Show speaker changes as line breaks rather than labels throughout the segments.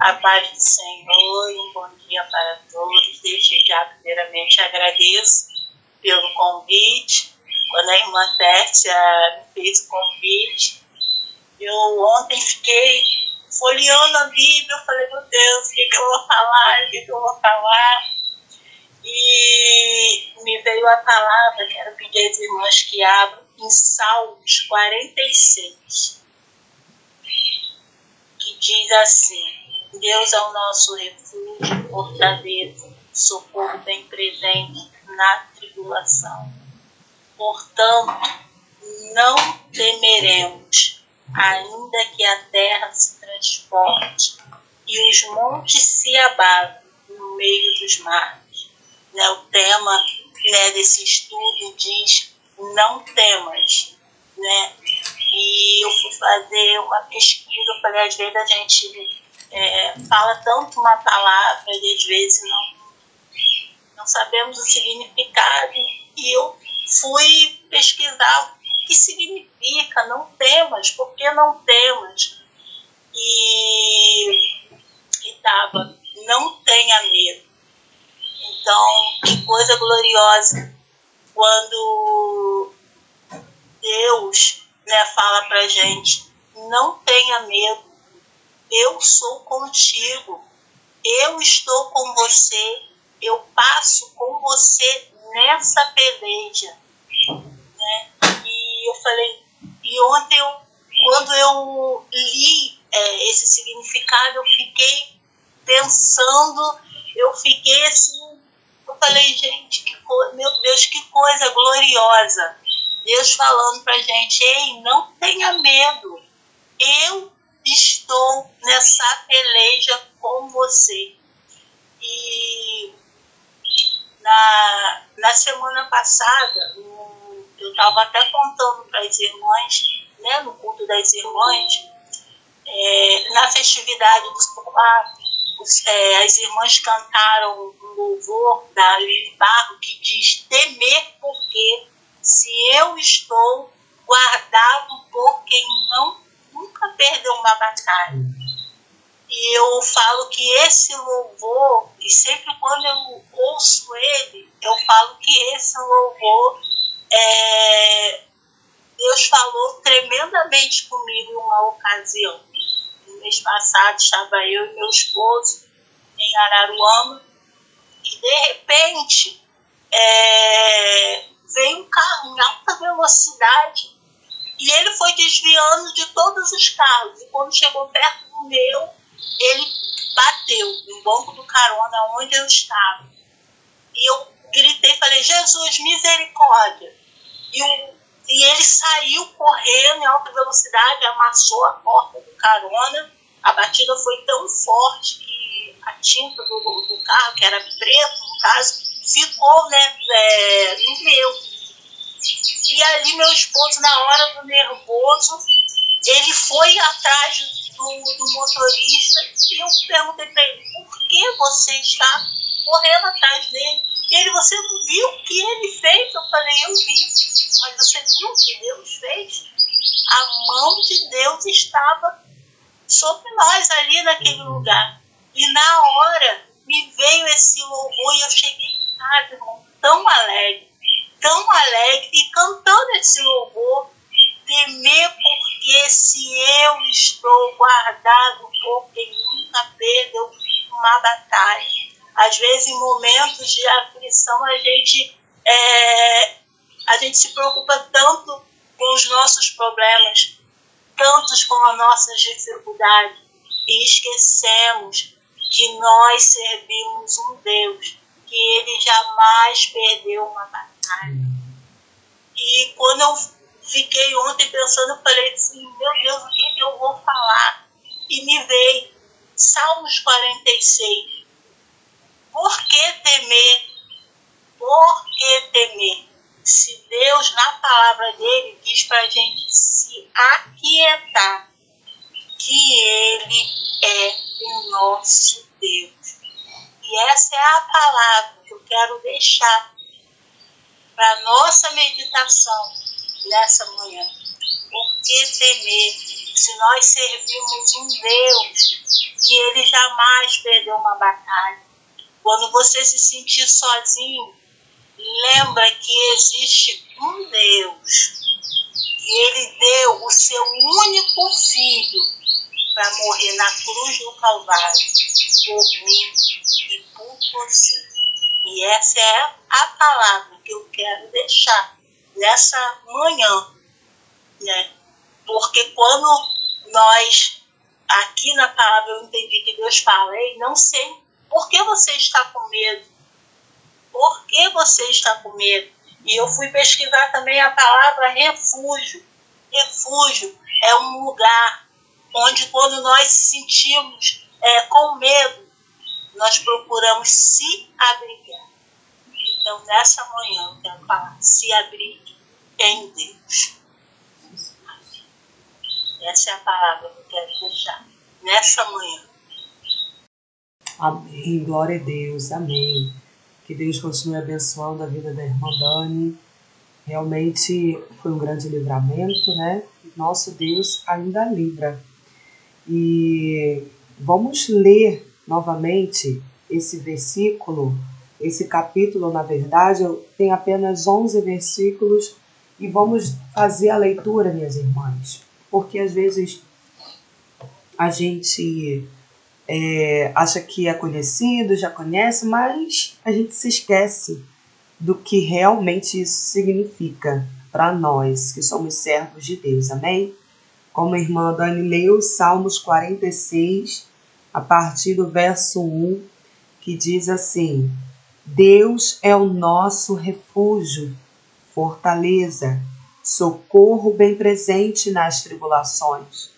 A paz do Senhor e um bom dia para todos. Desde já, primeiramente, agradeço pelo convite. Quando a irmã Tércia me fez o convite, eu ontem fiquei folheando a Bíblia. Eu falei, meu Deus, o que eu vou falar? O que eu vou falar? E me veio a palavra, quero pedir às irmãs que abram, em Salmos 46, que diz assim: Deus é o nosso refúgio, fortaleza, socorro bem presente na tribulação. Portanto, não temeremos, ainda que a terra se transporte e os montes se abalem no meio dos mares. O tema desse estudo diz: não temas. E eu fui fazer uma pesquisa, eu falei, às vezes a gente fala tanto uma palavra e às vezes não sabemos o significado, e eu fui pesquisar o que significa não temas, por que não temas, e estava, não tenha medo. Então, que coisa gloriosa quando Deus fala pra gente: não tenha medo, eu sou contigo, eu estou com você, eu passo com você nessa peleja. E eu falei, e ontem, quando eu li esse significado, eu fiquei pensando, eu fiquei assim, eu falei, gente, meu Deus, que coisa gloriosa. Deus falando pra gente: ei, não tenha medo, eu estou nessa peleja com você. E na semana passada, eu estava até contando para as irmãs, no culto das irmãs, na festividade do solar, as irmãs cantaram um louvor da Lili Barro que diz: temer porque se eu estou guardado por quem nunca perdeu uma batalha. E eu falo que esse louvor, e sempre quando eu ouço ele, eu falo que esse louvor, Deus falou tremendamente comigo em uma ocasião. No mês passado estava eu e meu esposo em Araruama, e de repente veio um carro em alta velocidade e ele foi desviando de todos os carros, e quando chegou perto do meu, ele bateu no banco do carona onde eu estava, e eu gritei, falei: Jesus, misericórdia. E ele saiu correndo em alta velocidade, amassou a porta do carona. A batida foi tão forte que a tinta do carro, que era preto no caso, ficou no meu. E ali meu esposo, na hora do nervoso, ele foi atrás do motorista, e eu perguntei para ele: por que você está correndo atrás dele? E ele: você não viu o que ele fez? Eu falei: eu vi. Mas você viu o que Deus fez? A mão de Deus estava sobre nós ali naquele lugar. E na hora me veio esse louvor, e eu cheguei em casa, irmão, tão alegre, e cantando esse louvor: temer porque se eu estou guardado por quem nunca perdeu uma batalha. Às vezes, em momentos de aflição, a gente se preocupa tanto com os nossos problemas, tantos com as nossas dificuldades, e esquecemos que nós servimos um Deus que ele jamais perdeu uma batalha. E quando eu fiquei ontem pensando, eu falei assim: meu Deus, o que eu vou falar? E me veio Salmos 46. Por que temer? Por que temer? Se Deus, na palavra dele, diz para a gente se aquietar, que ele é o nosso Deus. E essa é a palavra que eu quero deixar para a nossa meditação nessa manhã. Por que temer se nós servimos um Deus que ele jamais perdeu uma batalha. Quando você se sentir sozinho, lembra que existe um Deus e ele deu o seu único filho para morrer na cruz do Calvário por mim e por você. E essa é a palavra que eu quero deixar nessa manhã, né? Porque quando nós, aqui na palavra eu entendi que Deus fala, ei, não sei por que você está com medo. Por que você está com medo? E eu fui pesquisar também a palavra refúgio. Refúgio é um lugar onde quando nós sentimos com medo, nós procuramos se abrigar. Então, nessa manhã, eu quero falar, se abrigue em Deus. Essa é a palavra que eu quero deixar nessa manhã.
Amém, glória a Deus, amém. Que Deus continue abençoando a vida da irmã Dani. Realmente foi um grande livramento, né? Nosso Deus ainda livra. E vamos ler novamente esse versículo, esse capítulo, na verdade, tem apenas 11 versículos e vamos fazer a leitura, minhas irmãs. Porque às vezes a gente acha que é conhecido, já conhece, mas a gente se esquece do que realmente isso significa para nós, que somos servos de Deus, amém? Como a irmã Dani leu, Salmos 46, a partir do verso 1, que diz assim: Deus é o nosso refúgio, fortaleza, socorro bem presente nas tribulações.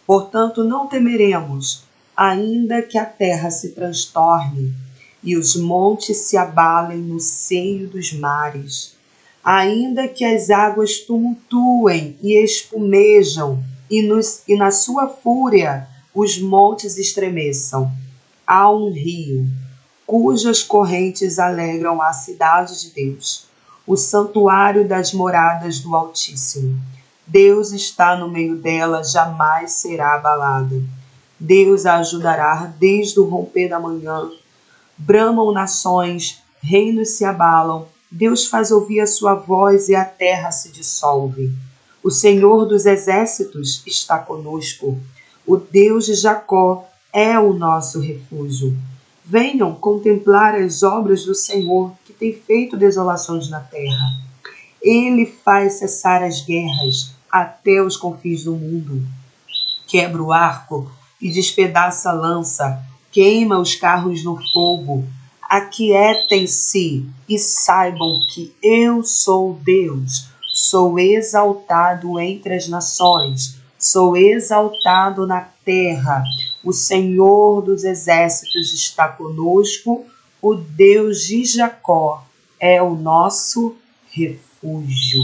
Portanto, não temeremos, ainda que a terra se transtorne e os montes se abalem no seio dos mares, ainda que as águas tumultuem e espumejam e na sua fúria os montes estremeçam. Há um rio, cujas correntes alegram a cidade de Deus, o santuário das moradas do Altíssimo. Deus está no meio dela, jamais será abalada. Deus a ajudará desde o romper da manhã. Bramam nações, reinos se abalam. Deus faz ouvir a sua voz e a terra se dissolve. O Senhor dos exércitos está conosco. O Deus de Jacó é o nosso refúgio. Venham contemplar as obras do Senhor, que tem feito desolações na terra. Ele faz cessar as guerras até os confins do mundo. Quebra o arco e despedaça a lança, queima os carros no fogo. Aquietem-se e saibam que eu sou Deus. Sou exaltado entre as nações, sou exaltado na terra. O Senhor dos exércitos está conosco, o Deus de Jacó é o nosso refúgio.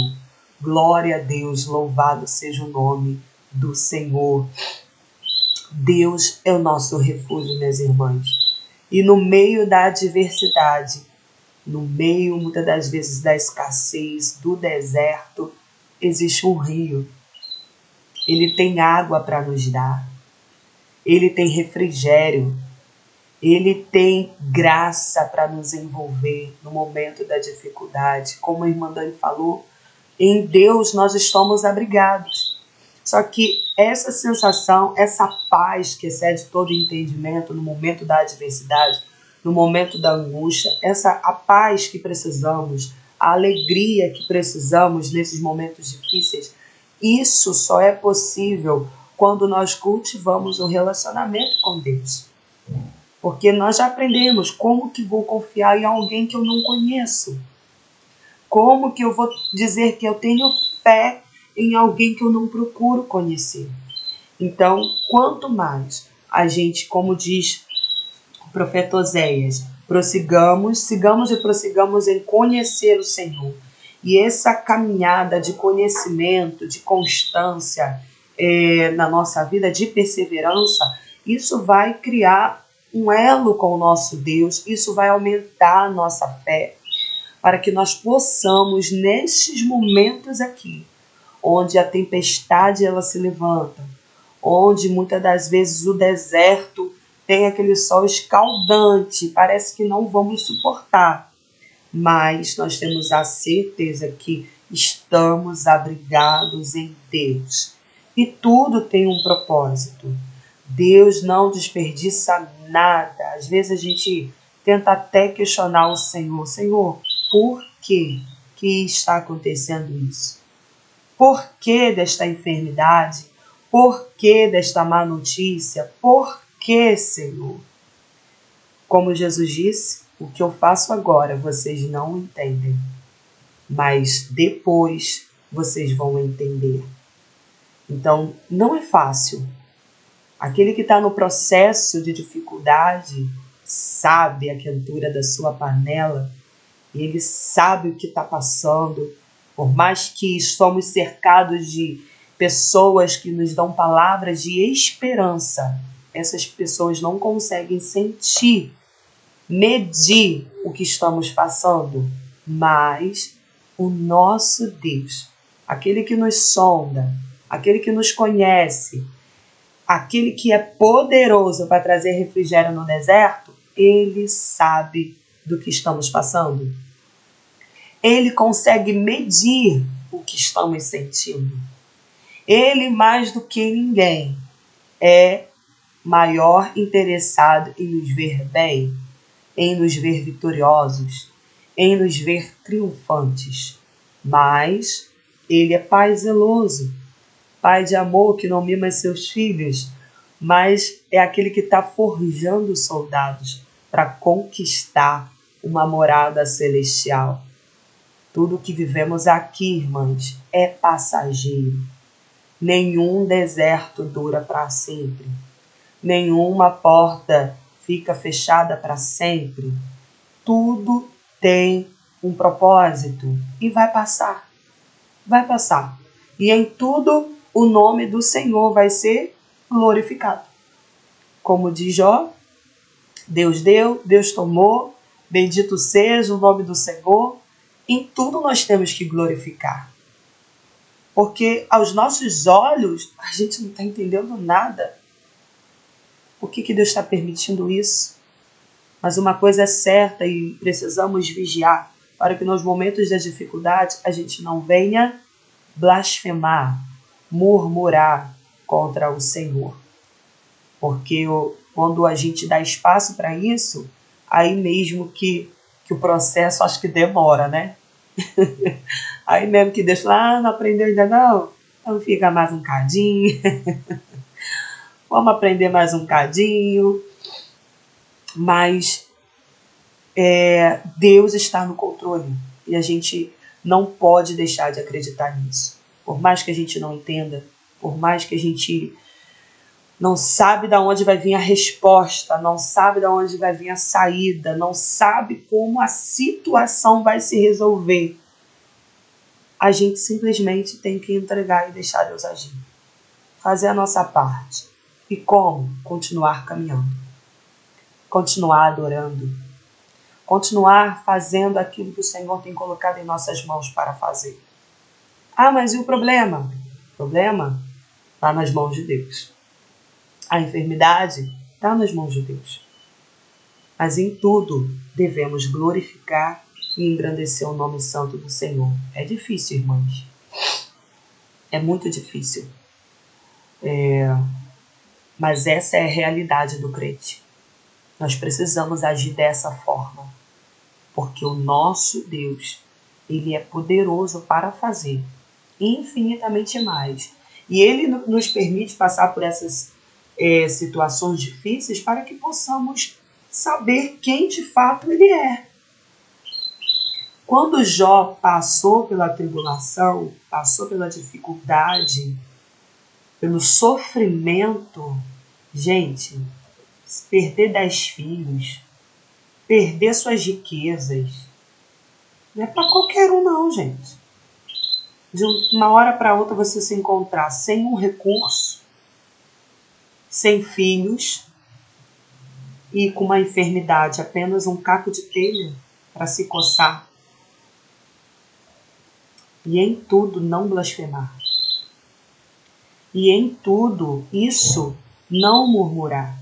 Glória a Deus, louvado seja o nome do Senhor. Deus é o nosso refúgio, minhas irmãs. E no meio da adversidade, no meio, muitas das vezes, da escassez, do deserto, existe um rio. Ele tem água para nos dar. Ele tem refrigério. Ele tem graça para nos envolver no momento da dificuldade. Como a irmã Dani falou, em Deus nós estamos abrigados. Só que essa sensação, essa paz que excede todo entendimento no momento da adversidade, no momento da angústia, a paz que precisamos, a alegria que precisamos nesses momentos difíceis, isso só é possível quando nós cultivamos um relacionamento com Deus. Porque nós já aprendemos como que vou confiar em alguém que eu não conheço. Como que eu vou dizer que eu tenho fé em alguém que eu não procuro conhecer? Então, quanto mais a gente, como diz o profeta Oséias, sigamos e prossigamos em conhecer o Senhor. E essa caminhada de conhecimento, de constância na nossa vida, de perseverança, isso vai criar um elo com o nosso Deus, isso vai aumentar a nossa fé, para que nós possamos, nesses momentos aqui, onde a tempestade ela se levanta, onde muitas das vezes o deserto tem aquele sol escaldante, parece que não vamos suportar, mas nós temos a certeza que estamos abrigados em Deus e tudo tem um propósito. Deus não desperdiça nada. Às vezes a gente tenta até questionar o Senhor. Senhor, por que está acontecendo isso? Por que desta enfermidade? Por que desta má notícia? Por que, Senhor? Como Jesus disse, o que eu faço agora vocês não entendem, mas depois vocês vão entender. Então, não é fácil. Aquele que está no processo de dificuldade sabe a quentura da sua panela, e ele sabe o que está passando. Por mais que somos cercados de pessoas que nos dão palavras de esperança, essas pessoas não conseguem sentir, medir o que estamos passando. Mas o nosso Deus, aquele que nos sonda, aquele que nos conhece, aquele que é poderoso para trazer refrigério no deserto, ele sabe do que estamos passando. Ele consegue medir o que estamos sentindo. Ele, mais do que ninguém, é maior interessado em nos ver bem, em nos ver vitoriosos, em nos ver triunfantes. Mas ele é Pai zeloso, Pai de amor que não mima seus filhos, mas é aquele que está forjando soldados para conquistar uma morada celestial. Tudo que vivemos aqui, irmãs, é passageiro. Nenhum deserto dura para sempre. Nenhuma porta fica fechada para sempre. Tudo tem um propósito e vai passar. Vai passar. E em tudo o nome do Senhor vai ser glorificado. Como diz Jó, Deus deu, Deus tomou, bendito seja o nome do Senhor. Em tudo nós temos que glorificar. Porque aos nossos olhos, a gente não está entendendo nada. Por que Deus está permitindo isso? Mas uma coisa é certa e precisamos vigiar para que nos momentos da dificuldade a gente não venha blasfemar, murmurar contra o Senhor. Porque quando a gente dá espaço para isso, aí mesmo que o processo acho que demora, né? Aí mesmo que Deus fala, não aprendeu ainda não? Então fica mais um cadinho. Vamos aprender mais um cadinho. Mas Deus está no controle e a gente não pode deixar de acreditar nisso. Por mais que a gente não entenda, por mais que a gente não sabe de onde vai vir a resposta, não sabe de onde vai vir a saída, não sabe como a situação vai se resolver, a gente simplesmente tem que entregar e deixar Deus agir. Fazer a nossa parte. E como? Continuar caminhando. Continuar adorando. Continuar fazendo aquilo que o Senhor tem colocado em nossas mãos para fazer. Ah, mas e o problema? O problema está nas mãos de Deus. A enfermidade está nas mãos de Deus. Mas em tudo devemos glorificar e engrandecer o nome santo do Senhor. É difícil, irmãs. É muito difícil. Mas essa é a realidade do crente. Nós precisamos agir dessa forma. Porque o nosso Deus, Ele é poderoso para fazer infinitamente mais. E Ele nos permite passar por essas situações difíceis para que possamos saber quem de fato Ele é. Quando Jó passou pela tribulação, passou pela dificuldade, pelo sofrimento, gente, perder 10 filhos, perder suas riquezas, não é para qualquer um não, gente. De uma hora para outra você se encontrar sem um recurso, sem filhos e com uma enfermidade, apenas um caco de telha para se coçar. E em tudo não blasfemar. E em tudo isso, não murmurar.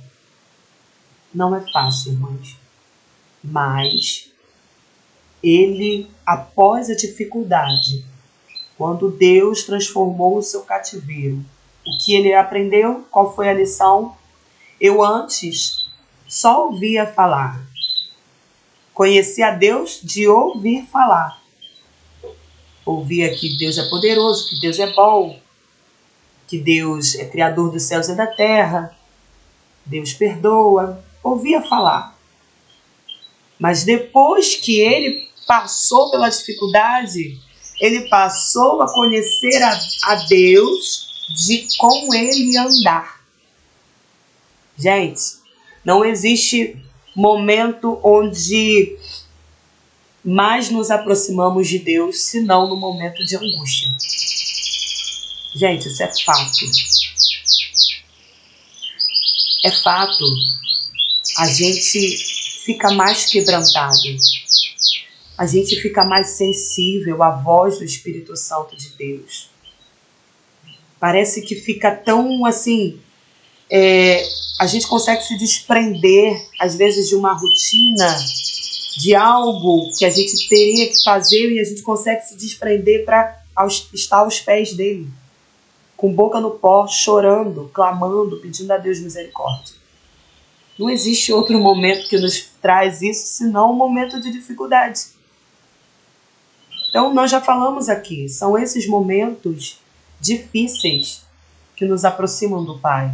Não é fácil, irmãos. Mas ele, após a dificuldade, quando Deus transformou o seu cativeiro, o que ele aprendeu? Qual foi a lição? Eu antes só ouvia falar. Conheci a Deus de ouvir falar. Ouvia que Deus é poderoso, que Deus é bom, que Deus é criador dos céus e da terra, Deus perdoa. Ouvia falar. Mas depois que ele passou pela dificuldade, ele passou a conhecer a Deus de com ele andar. Gente, não existe momento onde mais nos aproximamos de Deus senão no momento de angústia. Gente, isso é fato. É fato. A gente fica mais quebrantado. A gente fica mais sensível à voz do Espírito Santo de Deus. Parece que fica tão assim... a gente consegue se desprender, às vezes, de uma rotina, de algo que a gente teria que fazer e a gente consegue se desprender para estar aos pés dele, com boca no pó, chorando, clamando, pedindo a Deus misericórdia. Não existe outro momento que nos traz isso senão um momento de dificuldade. Então, nós já falamos aqui, são esses momentos difíceis que nos aproximam do Pai.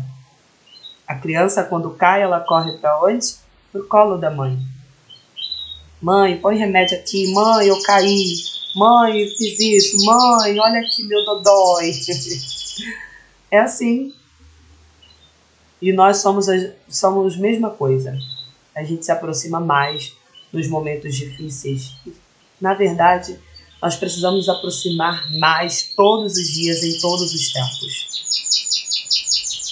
A criança, quando cai, ela corre para onde? Para o colo da mãe. Mãe, põe remédio aqui. Mãe, eu caí. Mãe, eu fiz isso. Mãe, olha aqui meu dodói. É assim. E nós somos a mesma coisa. A gente se aproxima mais nos momentos difíceis. Na verdade, nós precisamos nos aproximar mais todos os dias, em todos os tempos.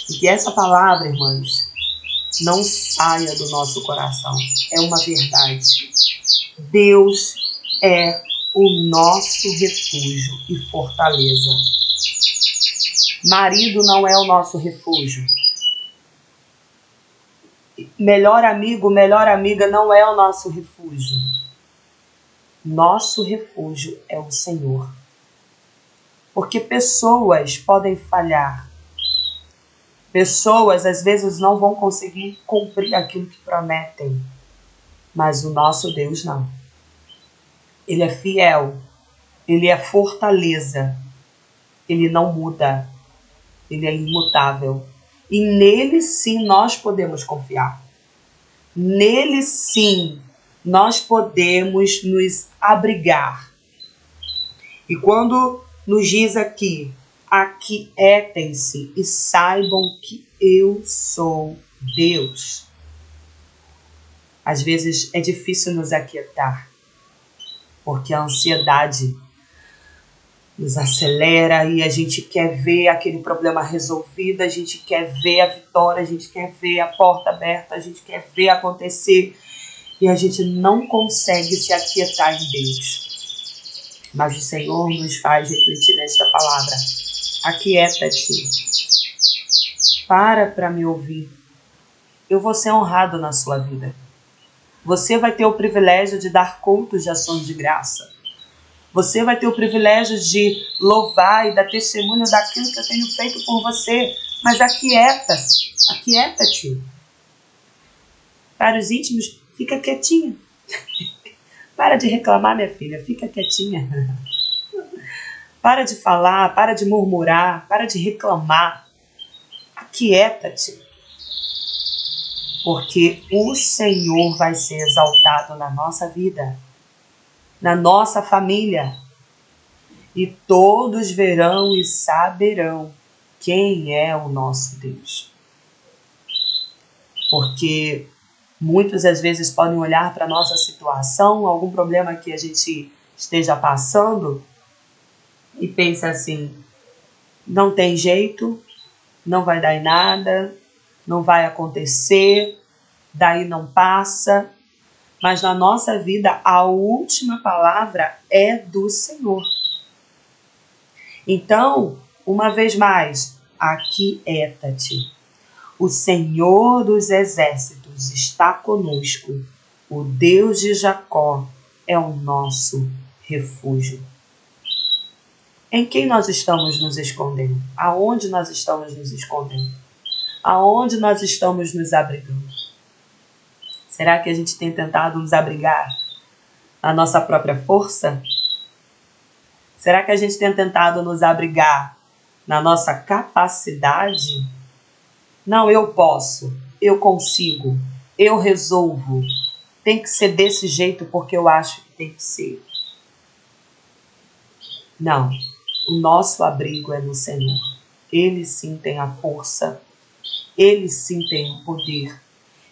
E que essa palavra, irmãos, não saia do nosso coração. É uma verdade. Deus é o nosso refúgio e fortaleza. Marido não é o nosso refúgio. Melhor amigo, melhor amiga não é o nosso refúgio. Nosso refúgio é o Senhor. Porque pessoas podem falhar. Pessoas, às vezes, não vão conseguir cumprir aquilo que prometem. Mas o nosso Deus não. Ele é fiel. Ele é fortaleza. Ele não muda. Ele é imutável. E nele, sim, nós podemos confiar. Nele, sim, nós podemos nos abrigar. E quando nos diz aqui, aquietem-se e saibam que eu sou Deus. Às vezes é difícil nos aquietar, porque a ansiedade nos acelera e a gente quer ver aquele problema resolvido, a gente quer ver a vitória, a gente quer ver a porta aberta, a gente quer ver acontecer e a gente não consegue se aquietar em Deus. Mas o Senhor nos faz refletir nesta palavra. Aquieta-te. Para me ouvir. Eu vou ser honrado na sua vida. Você vai ter o privilégio de dar cultos de ações de graça. Você vai ter o privilégio de louvar e dar testemunho daquilo que eu tenho feito por você. Mas aquieta-se, aquieta-te. Para os íntimos, fica quietinha. Para de reclamar, minha filha, fica quietinha. Para de falar, para de murmurar, para de reclamar. Aquieta-te. Porque o Senhor vai ser exaltado na nossa vida, na nossa família. E todos verão e saberão quem é o nosso Deus. Porque muitos às vezes podem olhar para a nossa situação, algum problema que a gente esteja passando, e pensa assim, não tem jeito, não vai dar em nada, não vai acontecer, daí não passa. Mas na nossa vida, a última palavra é do Senhor. Então, uma vez mais, aquieta-te. O Senhor dos exércitos está conosco. O Deus de Jacó é o nosso refúgio. Em quem nós estamos nos escondendo? Aonde nós estamos nos escondendo? Aonde nós estamos nos abrigando? Será que a gente tem tentado nos abrigar na nossa própria força? Será que a gente tem tentado nos abrigar na nossa capacidade? Não, eu posso, eu consigo, eu resolvo. Tem que ser desse jeito porque eu acho que tem que ser. Não, o nosso abrigo é no Senhor. Ele sim tem a força, Ele sim tem o poder,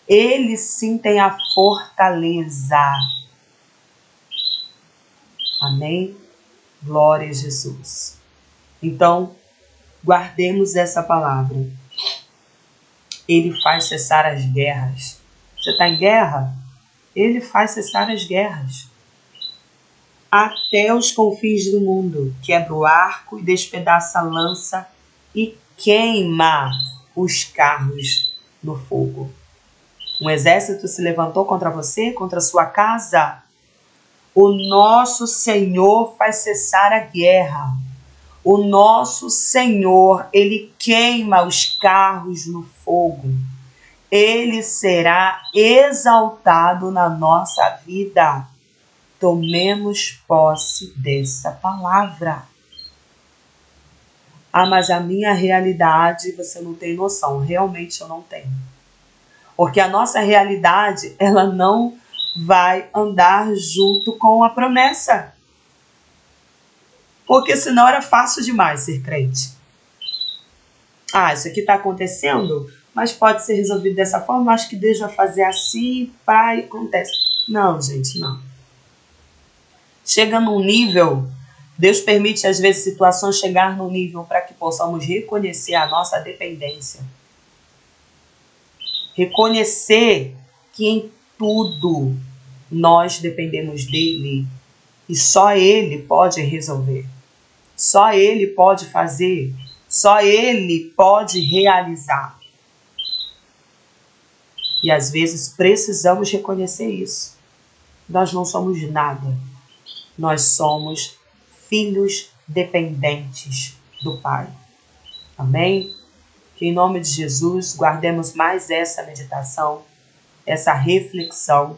Ele sim tem a fortaleza. Amém? Glória a Jesus. Então, guardemos essa palavra. Ele faz cessar as guerras. Você está em guerra? Ele faz cessar as guerras. Até os confins do mundo. Quebra o arco e despedaça a lança e queima os carros no fogo. Um exército se levantou contra você, contra a sua casa. O nosso Senhor faz cessar a guerra. O nosso Senhor, Ele queima os carros no fogo. Ele será exaltado na nossa vida. Tomemos posse dessa palavra. Ah, mas a minha realidade, você não tem noção. Realmente eu não tenho. Porque a nossa realidade, ela não vai andar junto com a promessa. Porque senão era fácil demais ser crente. Ah, isso aqui está acontecendo, mas pode ser resolvido dessa forma. Acho que Deus vai fazer assim, pai, acontece. Não, gente, não. Chega num nível, Deus permite às vezes situações chegar num nível para que possamos reconhecer a nossa dependência. Reconhecer que em tudo nós dependemos dele e só ele pode resolver. Só ele pode fazer. Só ele pode realizar. E às vezes precisamos reconhecer isso. Nós não somos nada. Nós somos filhos dependentes do Pai. Amém? Que em nome de Jesus guardemos mais essa meditação, essa reflexão.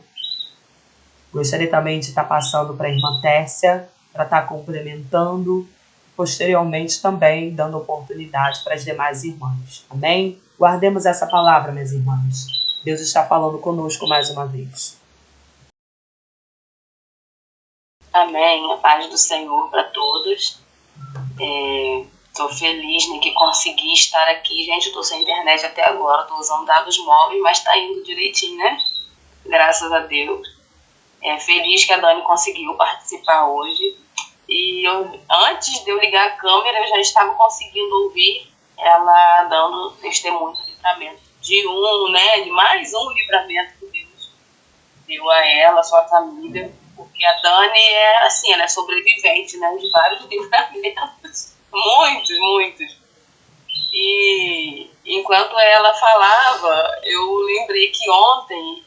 Gostaria também de estar passando para a irmã Tércia, para estar complementando, posteriormente também dando oportunidade para as demais irmãs. Amém? Guardemos essa palavra, minhas irmãs. Deus está falando conosco mais uma vez.
Amém. A paz do Senhor para todos. Estou feliz, né, que consegui estar aqui. Gente, eu estou sem internet até agora. Estou usando dados móveis, mas está indo direitinho, né? Graças a Deus. Feliz que a Dani conseguiu participar hoje. E antes de eu ligar a câmera, eu já estava conseguindo ouvir ela dando testemunho do livramento. De mais um livramento que Deus deu a ela, a sua família. Porque a Dani ela é sobrevivente, né, de vários livramentos. Muitos. E enquanto ela falava, eu lembrei que ontem,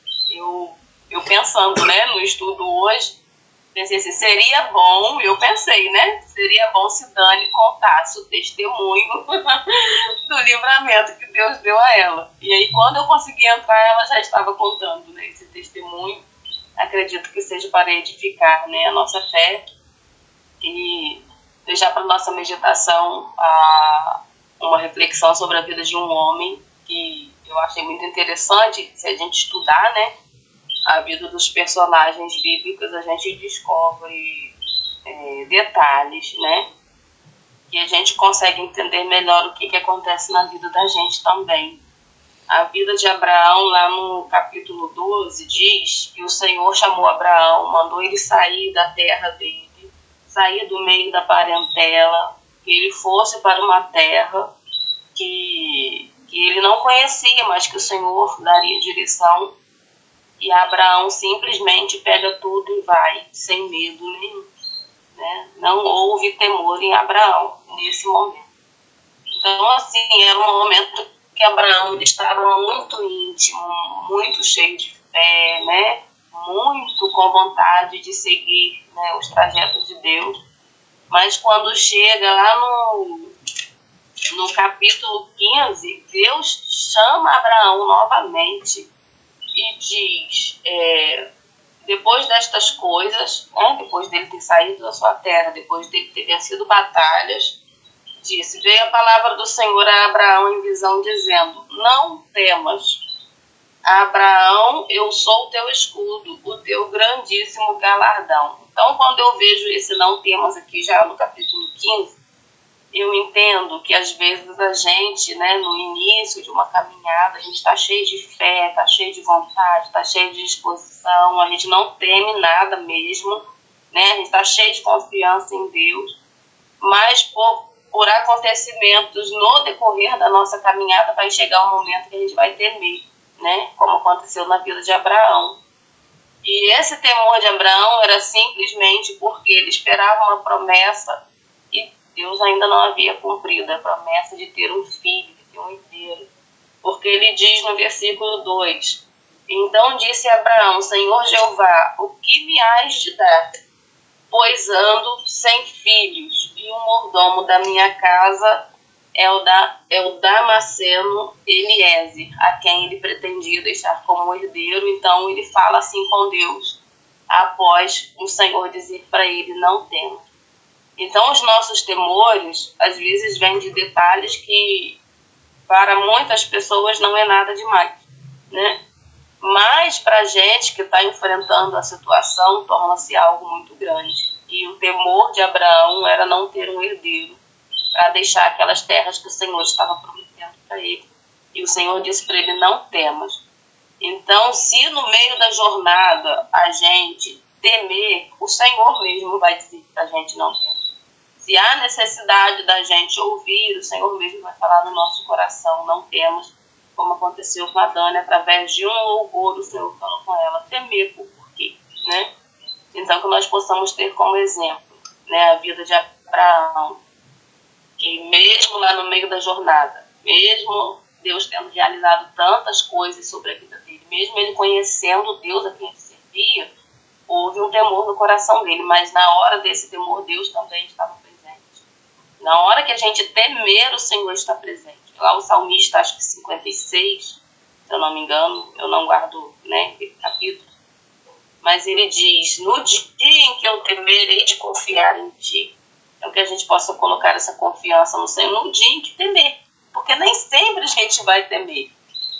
eu pensando, né, no estudo hoje, pensei assim, seria bom se Dani contasse o testemunho do livramento que Deus deu a ela. E aí, quando eu consegui entrar, ela já estava contando, né, esse testemunho. Acredito que seja para edificar, né, a nossa fé e deixar para a nossa meditação uma reflexão sobre a vida de um homem que eu achei muito interessante. Se a gente estudar, né, a vida dos personagens bíblicos, a gente descobre detalhes, né, que a gente consegue entender melhor o que acontece na vida da gente também. A vida de Abraão, lá no capítulo 12, diz que o Senhor chamou Abraão, mandou ele sair da terra dele, sair do meio da parentela, que ele fosse para uma terra que ele não conhecia, mas que o Senhor daria direção. E Abraão simplesmente pega tudo e vai, sem medo nenhum. Né? Não houve temor em Abraão nesse momento. Então, assim, era um momento que Abraão estava muito íntimo, muito cheio de fé, né? Muito com vontade de seguir, né, os trajetos de Deus. Mas quando chega lá no capítulo 15, Deus chama Abraão novamente e diz, depois destas coisas, né, depois dele ter saído da sua terra, depois dele ter vencido batalhas, disse, veio a palavra do Senhor a Abraão em visão, dizendo, não temas, Abraão, eu sou o teu escudo, o teu grandíssimo galardão. Então, quando eu vejo esse não temas aqui já no capítulo 15, eu entendo que às vezes a gente, né, no início de uma caminhada, a gente está cheio de fé, está cheio de vontade, está cheio de disposição, a gente não teme nada mesmo, né, a gente está cheio de confiança em Deus, mas por acontecimentos no decorrer da nossa caminhada vai chegar um momento que a gente vai temer, né, como aconteceu na vida de Abraão. E esse temor de Abraão era simplesmente porque ele esperava uma promessa e Deus ainda não havia cumprido a promessa de ter um filho, de ter um herdeiro. Porque ele diz no versículo 2, então disse Abraão, Senhor Jeová, o que me hás de dar? Pois ando sem filhos, e o mordomo da minha casa é o Damasceno Eliezer, a quem ele pretendia deixar como herdeiro. Então ele fala assim com Deus, após o Senhor dizer para ele, não tema. Então os nossos temores, às vezes, vêm de detalhes que para muitas pessoas não é nada demais, né? Mas para a gente que está enfrentando a situação, torna-se algo muito grande. E o temor de Abraão era não ter um herdeiro para deixar aquelas terras que o Senhor estava prometendo para ele. E o Senhor disse para ele, não temas. Então, se no meio da jornada a gente temer, o Senhor mesmo vai dizer para a gente não temer. Se há necessidade da gente ouvir, o Senhor mesmo vai falar no nosso coração, não temos, como aconteceu com a Dani, através de um louvor, o Senhor falou com ela, temer por quê, né? Então, que nós possamos ter como exemplo, né, a vida de Abraão, que mesmo lá no meio da jornada, mesmo Deus tendo realizado tantas coisas sobre a vida dele, mesmo ele conhecendo Deus a quem ele servia, houve um temor no coração dele, mas na hora desse temor, Deus também estava presente. Na hora que a gente temer, o Senhor está presente. Lá o salmista, acho que 56, se eu não me engano, eu não guardo, né, capítulo, mas ele diz, no dia em que eu temerei de confiar em ti. Então que a gente possa colocar essa confiança no Senhor no dia em que temer, porque nem sempre a gente vai temer,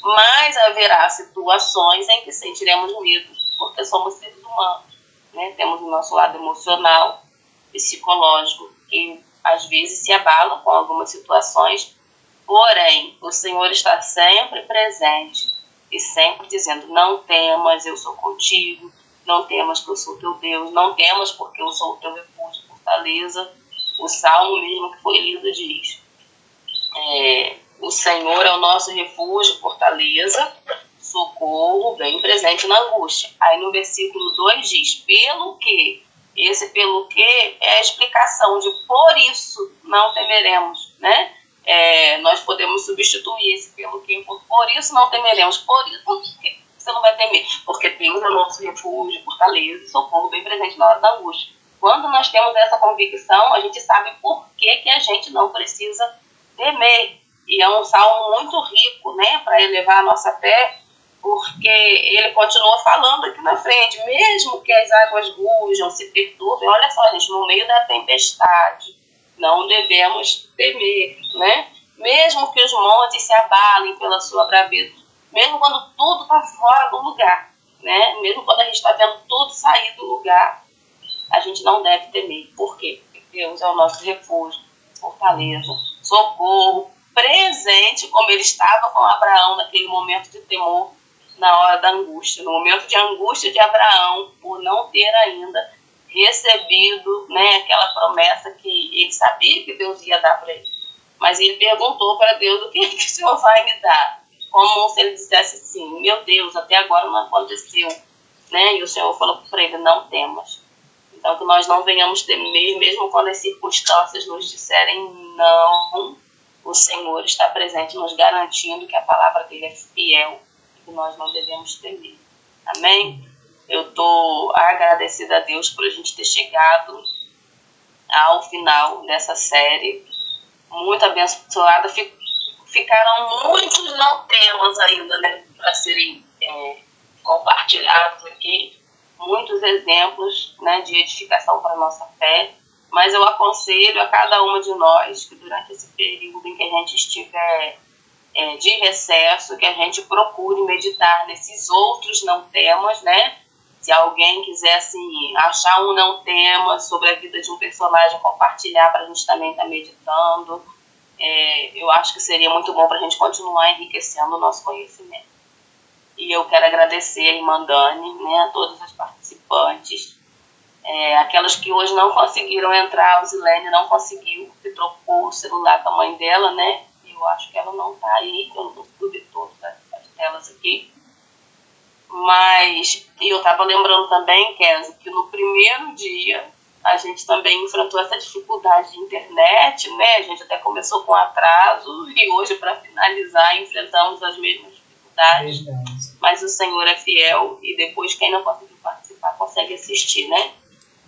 mas haverá situações em que sentiremos medo, porque somos seres humanos, né? Temos o nosso lado emocional, psicológico, que às vezes se abalam com algumas situações, porém o Senhor está sempre presente e sempre dizendo, não temas, eu sou contigo, não temas que eu sou teu Deus, não temas porque eu sou o teu refúgio, fortaleza. O salmo mesmo que foi lido diz, o Senhor é o nosso refúgio, fortaleza, socorro, bem presente na angústia. Aí no versículo 2 diz, pelo que, esse pelo que é a explicação de por isso não temeremos, né? Nós podemos substituir esse pelo que por isso não temeremos, por que você não vai temer? Porque Deus é o nosso refúgio, fortaleza, socorro, bem presente na hora da angústia. Quando nós temos essa convicção, a gente sabe por que a gente não precisa temer. E é um salmo muito rico, né, para elevar a nossa fé, porque ele continua falando aqui na frente, mesmo que as águas rujam, se perturbem, olha só, gente, no meio da tempestade, não devemos temer, né? Mesmo que os montes se abalem pela sua braveza, mesmo quando tudo está fora do lugar, né? Mesmo quando a gente está vendo tudo sair do lugar, a gente não deve temer. Por quê? Porque Deus é o nosso refúgio, fortaleza, socorro, presente, como ele estava com Abraão naquele momento de temor, na hora da angústia, no momento de angústia de Abraão, por não ter ainda recebido, né, aquela promessa que ele sabia que Deus ia dar para ele. Mas ele perguntou para Deus, o que o Senhor vai me dar? Como se ele dissesse assim, meu Deus, até agora não aconteceu, né? E o Senhor falou para ele, não temas. Então que nós não venhamos temer, mesmo quando as circunstâncias nos disserem não, o Senhor está presente, nos garantindo que a palavra dele é fiel e que nós não devemos temer. Amém? Eu estou agradecida a Deus por a gente ter chegado ao final dessa série, muito abençoada. Ficaram muitos não temas ainda, né, para serem compartilhados aqui, muitos exemplos, né, de edificação para a nossa fé, mas eu aconselho a cada uma de nós que durante esse período em que a gente estiver de recesso, que a gente procure meditar nesses outros não temas, né? Se alguém quiser assim, achar um não tema sobre a vida de um personagem, compartilhar para a gente também estar meditando, eu acho que seria muito bom para a gente continuar enriquecendo o nosso conhecimento. E eu quero agradecer a irmã Dani, né, a todas as participantes, aquelas que hoje não conseguiram entrar, a Zilene não conseguiu, porque trocou o celular com a mãe dela, né? Eu acho que ela não está aí, eu não pude todas as telas aqui. Mas eu estava lembrando também, Kézia, que no primeiro dia a gente também enfrentou essa dificuldade de internet, né? A gente até começou com atraso e hoje, para finalizar, enfrentamos as mesmas dificuldades. Mas o Senhor é fiel e depois quem não conseguiu participar consegue assistir, né?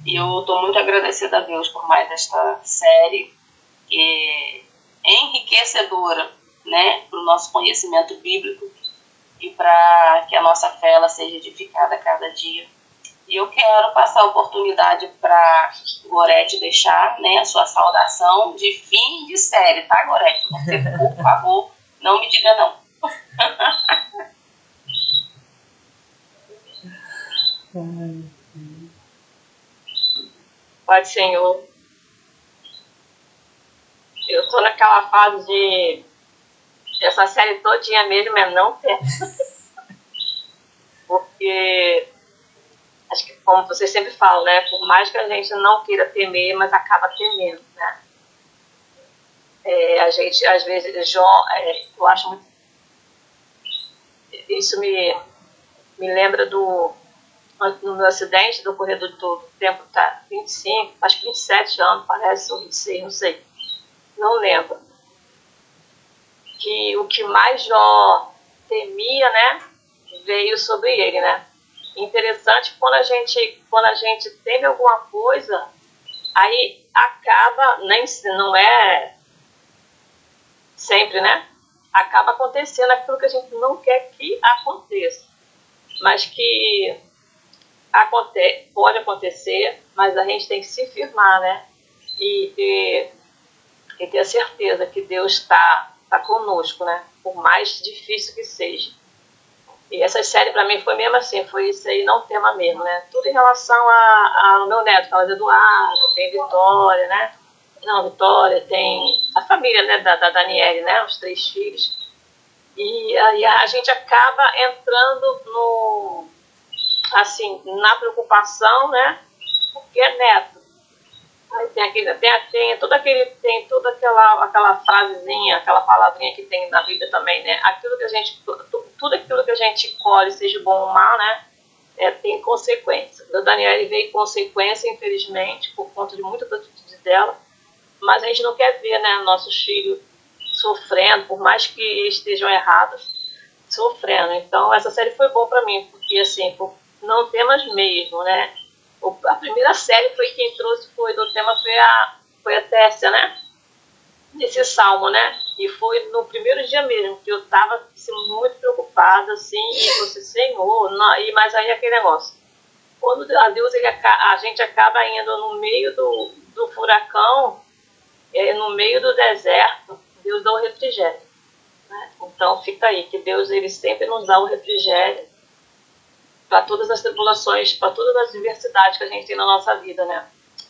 E eu estou muito agradecida a Deus por mais esta série, que é enriquecedora, né, para o nosso conhecimento bíblico e para que a nossa fé ela seja edificada a cada dia. E eu quero passar a oportunidade para Gorete deixar, né, a sua saudação de fim de série, tá, Gorete? Você, por favor, não me diga não.
Pai Senhor, eu tô naquela fase de essa série todinha mesmo é não ter. Porque acho que, como vocês sempre falam, né, por mais que a gente não queira temer, mas acaba temendo, né? A gente às vezes eu acho muito, isso me lembra no acidente do corredor do tempo, tá 25, acho que 27 anos, parece, ou 26, não sei, não lembro. Que o que mais Jó temia, né, veio sobre ele, né? Interessante, quando a gente teme alguma coisa, aí acaba, não é sempre, né? Acaba acontecendo aquilo que a gente não quer que aconteça, mas que pode acontecer, mas a gente tem que se firmar, né? E ter a certeza que Deus está conosco, né? Por mais difícil que seja. E essa série para mim foi mesmo assim, foi isso aí, não tema mesmo, né? Tudo em relação ao meu neto, Carlos Eduardo, tem Vitória, né? Não, Vitória, tem a família, né, da Daniele, né? Os 3 filhos. E aí a gente acaba entrando na preocupação, né? Porque é neto. Aí tem toda aquela frasezinha, aquela palavrinha que tem na Bíblia também, né? Tudo aquilo que a gente colhe, seja bom ou mal, né? Tem consequência. O Daniel veio consequência, infelizmente, por conta de muita atitude dela, mas a gente não quer ver, né, nossos filhos sofrendo, por mais que estejam errados, sofrendo. Então, essa série foi boa para mim, porque, assim, não temas mesmo, né? A primeira série foi quem trouxe, do tema foi a Tércia, né? Nesse salmo, né? E foi no primeiro dia mesmo, que eu estava assim, muito preocupada, assim, e você, Senhor, mas aí aquele negócio. Quando a Deus, a gente acaba indo no meio do furacão, no meio do deserto, Deus dá o refrigério. Né? Então fica aí, que Deus ele sempre nos dá o refrigério para todas as tribulações, para todas as diversidades que a gente tem na nossa vida, né?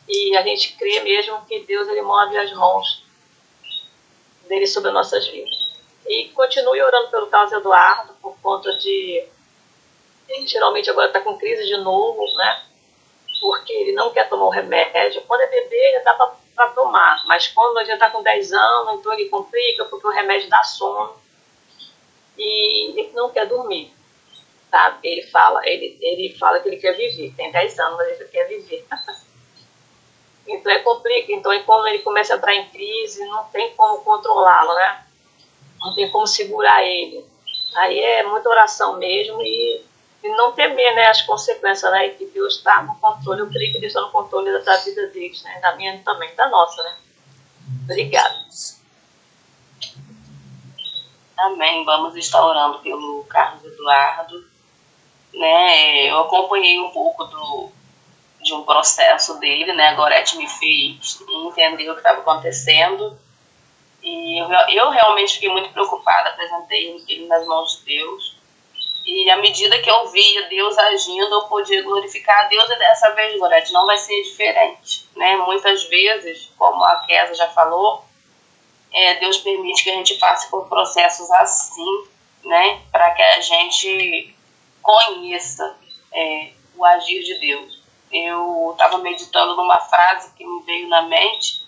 E a gente crê mesmo que Deus ele move as mãos dele sobre as nossas vidas. E continue orando pelo Carlos Eduardo, por conta de... Ele geralmente agora está com crise de novo, né? Porque ele não quer tomar o remédio. Quando é bebê, dá para tomar. Mas quando ele já está com 10 anos, então ele complica, porque o remédio dá sono. E ele não quer dormir. Tá? Ele fala que ele quer viver. Tem 10 anos, mas ele quer viver. Então, quando ele começa a entrar em crise, não tem como controlá-lo, né? Não tem como segurar ele. Aí é muita oração mesmo e não temer, né, as consequências, né? E que Deus está no controle. Eu creio que Deus está no controle da vida deles, né? Da minha também, da nossa, né? Obrigada.
Amém. Vamos estar orando pelo Carlos Eduardo, né? Eu acompanhei um pouco de um processo dele, né? A Gorete me fez entender o que estava acontecendo e eu realmente fiquei muito preocupada. Apresentei ele nas mãos de Deus e à medida que eu via Deus agindo, eu podia glorificar a Deus, e dessa vez, Gorete, não vai ser diferente, né? Muitas vezes, como a Kézia já falou, Deus permite que a gente passe por processos assim, né, para que a gente conheça o agir de Deus. Eu estava meditando numa frase que me veio na mente,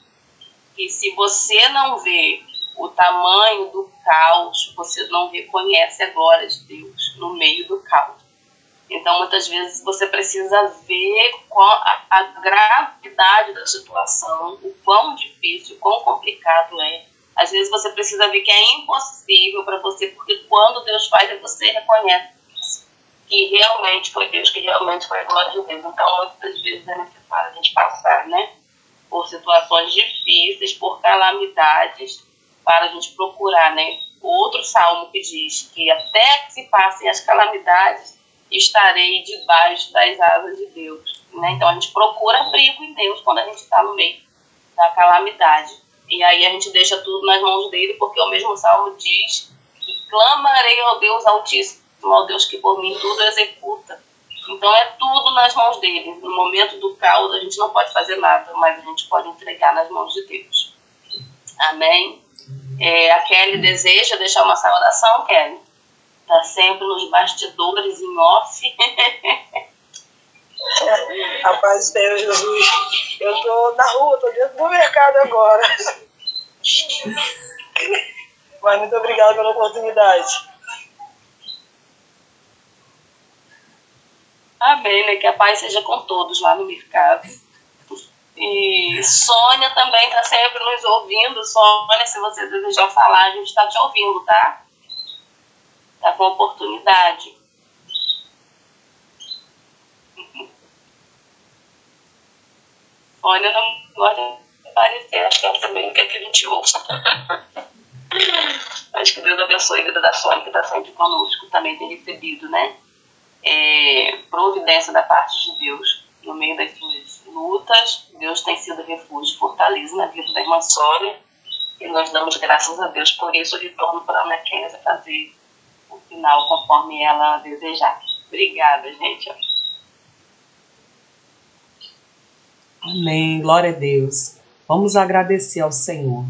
que se você não vê o tamanho do caos, você não reconhece a glória de Deus no meio do caos. Então, muitas vezes, você precisa ver a gravidade da situação, o quão difícil, o quão complicado é. Às vezes você precisa ver que é impossível para você, porque quando Deus faz, você reconhece que realmente foi Deus, que realmente foi a glória de Deus. Então, muitas vezes é necessário a gente passar, né, por situações difíceis, por calamidades, para a gente procurar, né, outro salmo que diz que até que se passem as calamidades, estarei debaixo das asas de Deus, né? Então, a gente procura abrigo em Deus quando a gente está no meio da calamidade. E aí a gente deixa tudo nas mãos dele, porque o mesmo salmo diz que clamarei ao Deus Altíssimo, ao Deus que por mim tudo executa. Então é tudo nas mãos dele. No momento do caos a gente não pode fazer nada, mas a gente pode entregar nas mãos de Deus. Amém? A Kelly deseja deixar uma saudação, Kelly? Está sempre nos bastidores, em off.
A paz do Senhor Jesus. Eu tô na rua, tô dentro do mercado agora. Mas muito obrigada pela oportunidade.
Amém, né? Que a paz seja com todos lá no mercado. E Sônia também está sempre nos ouvindo. Sônia, se você desejar falar, a gente está te ouvindo, tá? Tá com oportunidade. Sônia não gosta de aparecer, acho que ela também não quer que a gente ouça. Acho que Deus abençoe a vida da Sônia, que está sempre conosco, também tem recebido, né? Providência da parte de Deus no meio das suas lutas. Deus tem sido refúgio, fortaleza na vida da irmã Sônia, e nós damos graças a Deus por isso. Retorno para a Ana Kézia fazer o final conforme ela desejar. Obrigada, gente.
Amém, glória a Deus. Vamos agradecer ao Senhor,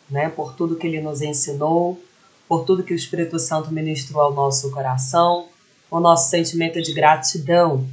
né, por tudo que Ele nos ensinou, por tudo que o Espírito Santo ministrou ao nosso coração, o nosso sentimento de gratidão,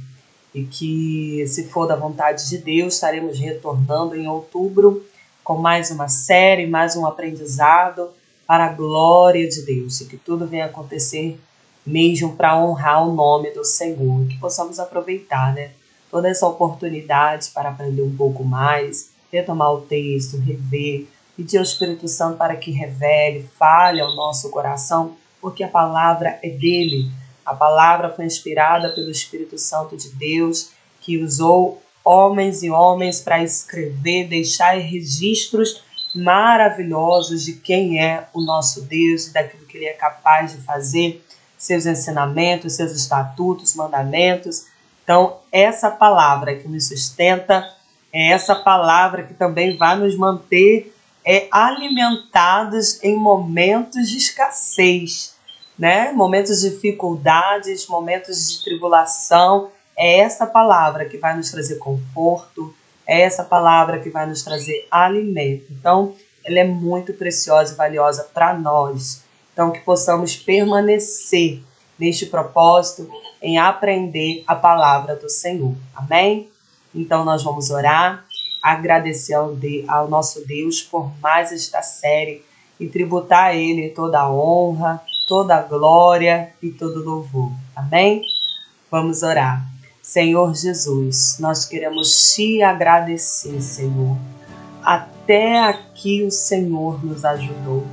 e que, se for da vontade de Deus, estaremos retornando em outubro com mais uma série, mais um aprendizado para a glória de Deus, e que tudo venha acontecer mesmo para honrar o nome do Senhor, que possamos aproveitar, né, toda essa oportunidade para aprender um pouco mais, retomar o texto, rever, pedir ao Espírito Santo para que revele, fale ao nosso coração, porque a palavra é dele. A palavra foi inspirada pelo Espírito Santo de Deus, que usou homens e homens para escrever, deixar registros maravilhosos de quem é o nosso Deus e daquilo que Ele é capaz de fazer, seus ensinamentos, seus estatutos, mandamentos. Então, essa palavra que nos sustenta é essa palavra que também vai nos manter alimentados em momentos de escassez, né? Momentos de dificuldades, momentos de tribulação. É essa palavra que vai nos trazer conforto, é essa palavra que vai nos trazer alimento. Então, ela é muito preciosa e valiosa para nós. Então, que possamos permanecer neste propósito em aprender a palavra do Senhor. Amém? Então, nós vamos orar, agradecer ao nosso Deus por mais esta série e tributar a Ele toda a honra, toda a glória e todo o louvor. Amém? Vamos orar. Senhor Jesus, nós queremos te agradecer, Senhor. Até aqui o Senhor nos ajudou.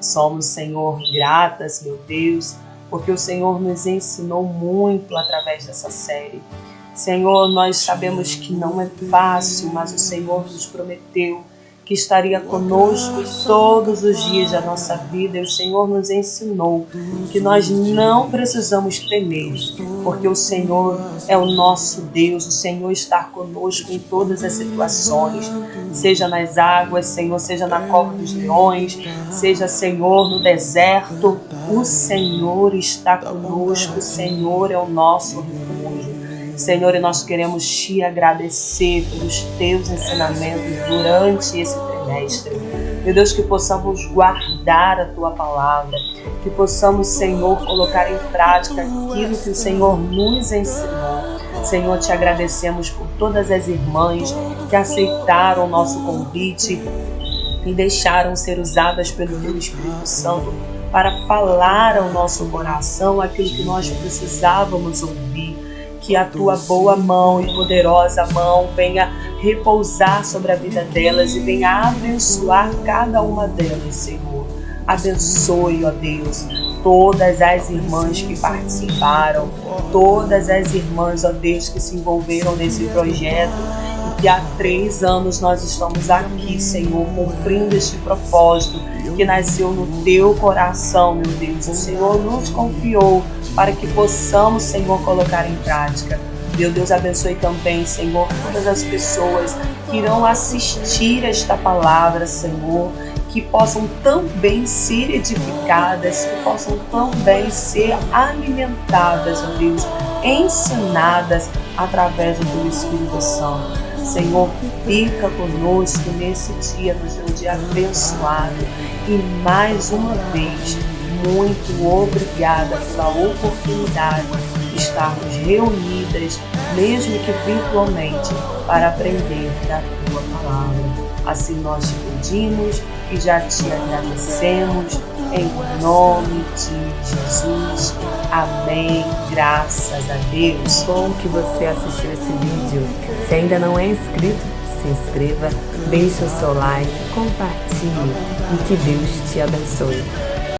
Somos, Senhor, gratas, meu Deus, porque o Senhor nos ensinou muito através dessa série. Senhor, nós sabemos que não é fácil, mas o Senhor nos prometeu que estaria conosco todos os dias da nossa vida, e o Senhor nos ensinou que nós não precisamos temer, porque o Senhor é o nosso Deus, o Senhor está conosco em todas as situações, seja nas águas, Senhor, seja na cova dos leões, seja, Senhor, no deserto, o Senhor está conosco, o Senhor é o nosso refúgio. Senhor, e nós queremos te agradecer pelos teus ensinamentos durante esse trimestre. Meu Deus, que possamos guardar a tua palavra, que possamos, Senhor, colocar em prática aquilo que o Senhor nos ensinou. Senhor, te agradecemos por todas as irmãs que aceitaram o nosso convite e deixaram ser usadas pelo teu Espírito Santo para falar ao nosso coração aquilo que nós precisávamos ouvir. Que a tua boa mão e poderosa mão venha repousar sobre a vida delas e venha abençoar cada uma delas, Senhor. Abençoe, ó Deus, todas as irmãs que participaram, todas as irmãs, ó Deus, que se envolveram nesse projeto e que há 3 anos nós estamos aqui, Senhor, cumprindo este propósito que nasceu no teu coração, meu Deus. O Senhor nos confiou para que possamos, Senhor, colocar em prática. Meu Deus, abençoe também, Senhor, todas as pessoas que irão assistir esta palavra, Senhor, que possam também ser edificadas, que possam também ser alimentadas, ó Deus, ensinadas através do teu Espírito Santo. Senhor, fica conosco nesse dia, no seu dia abençoado. E mais uma vez, muito obrigada pela oportunidade de estarmos reunidas, mesmo que virtualmente, para aprender da tua palavra. Assim nós te pedimos e já te agradecemos, em nome de Jesus. Amém. Graças a Deus.
Bom que você assistiu esse vídeo. Se ainda não é inscrito, se inscreva, deixe o seu like, compartilhe e que Deus te abençoe.